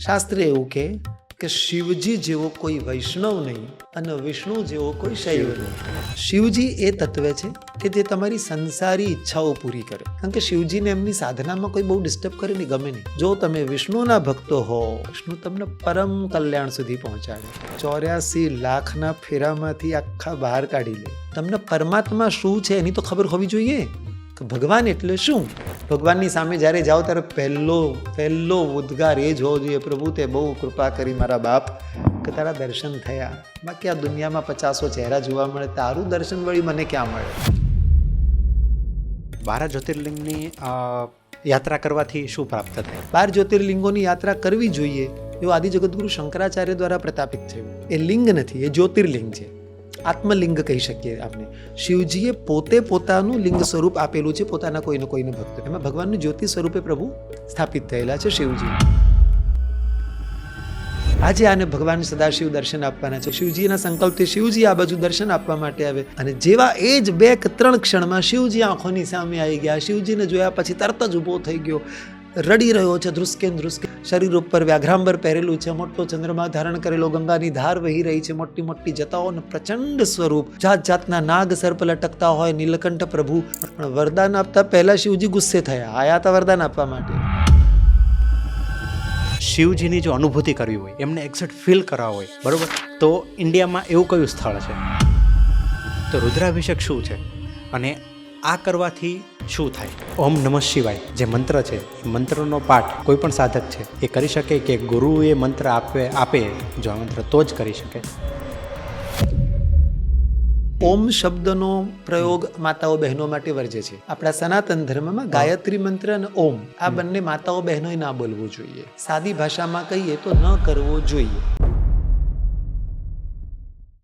શાસ્ત્ર એવું કે શિવજી જેવો કોઈ વૈષ્ણવ નહીં અને વિષ્ણુ જેવો કોઈ શૈવ નહીં. શિવજી એ તત્વ છે કે જે તમારી સંસારી ઈચ્છાઓ પૂરી કરે. કારણ કે શિવજીને એમની સાધનામાં કોઈ બહુ ડિસ્ટર્બ કરે નહીં, ગમે નહીં. જો તમે વિષ્ણુના ભક્તો હો, વિષ્ણુ તમને પરમ કલ્યાણ સુધી પહોંચાડે. 84 લાખના ફેરામાંથી આખા બહાર કાઢી લે. તમને પરમાત્મા શું છે એની તો ખબર હોવી જોઈએ કે ભગવાન એટલે શું. ભગવાનની સામે જ્યારે જાઓ ત્યારે પહેલો ઉદ્ગાર એ જ હોવો જોઈએ, પ્રભુ તે બહુ કૃપા કરી મારા બાપ કે તારા દર્શન થયા. બાકી આ દુનિયામાં 50 ચહેરા જોવા મળે, તારું દર્શન વળી મને ક્યાં મળે. 12 જ્યોતિર્લિંગની યાત્રા કરવાથી શું પ્રાપ્ત થાય? 12 જ્યોતિર્લિંગોની યાત્રા કરવી જોઈએ એવું આદિ જગતગુરુ શંકરાચાર્ય દ્વારા પ્રતાપિત થયું. એ લિંગ નથી, એ જ્યોતિર્લિંગ છે. આત્મલિંગ કહી શકીએ આપણે. શિવજીએ પોતે પોતાનું લિંગ સ્વરૂપ આપેલું છે પોતાના કોઈને ભક્ત. એમાં ભગવાનનું જ્યોતિ સ્વરૂપે પ્રભુ સ્થાપિત થયેલા છે શિવજી. આજે આને ભગવાન સદાશિવ દર્શન આપવાના છે. શિવજીના સંકલ્પથી શિવજી આ બાજુ દર્શન આપવા માટે આવે અને જેવા એ જ 2-3 ક્ષણમાં શિવજી આંખોની સામે આવી ગયા. શિવજીને જોયા પછી તરત જ ઊભો થઈ ગયો, રડી રહ્યો છે ધ્રુસકે. શરીર ઉપર વ્યાઘ્રાંબર પહેરેલું છે, મોટો ચંદ્રમા ધારણ કરેલો, ગંગાની ધાર વહી રહી છે, મોટી મોટી જતાઓ અને પ્રચંડ સ્વરૂપ, જાતના નાગ સર્પ લટકતા હોય, નીલકંઠ પ્રભુ. પણ વરદાન આપતા પહેલા શિવજી ગુસ્સે થયા, આયા હતા વરદાન આપવા માટે. શિવજીની જો અનુભૂતિ કરવી હોય, એમને એક્ઝેક્ટ ફીલ કરવા હોય, બરોબર, તો ઇન્ડિયામાં એવું કયું સ્થળ છે? તો રુદ્રાભિષેક શું છે અને આ કરવાથી શું થાય? ઓમ નમઃ શિવાય જે મંત્ર છે, એ મંત્રનો પાઠ કોઈ પણ સાધક છે એ કરી શકે કે ગુરુ એ મંત્ર આપે જો આ મંત્ર તો જ કરી શકે? ઓમ શબ્દનો પ્રયોગ માતાઓ બહેનો માટે વર્જે છે. આપણા સનાતન ધર્મમાં ગાયત્રી મંત્ર અને ઓમ આ બંને માતાઓ બહેનોએ ના બોલવું જોઈએ. સાદી ભાષામાં કહીએ તો ન કરવો જોઈએ.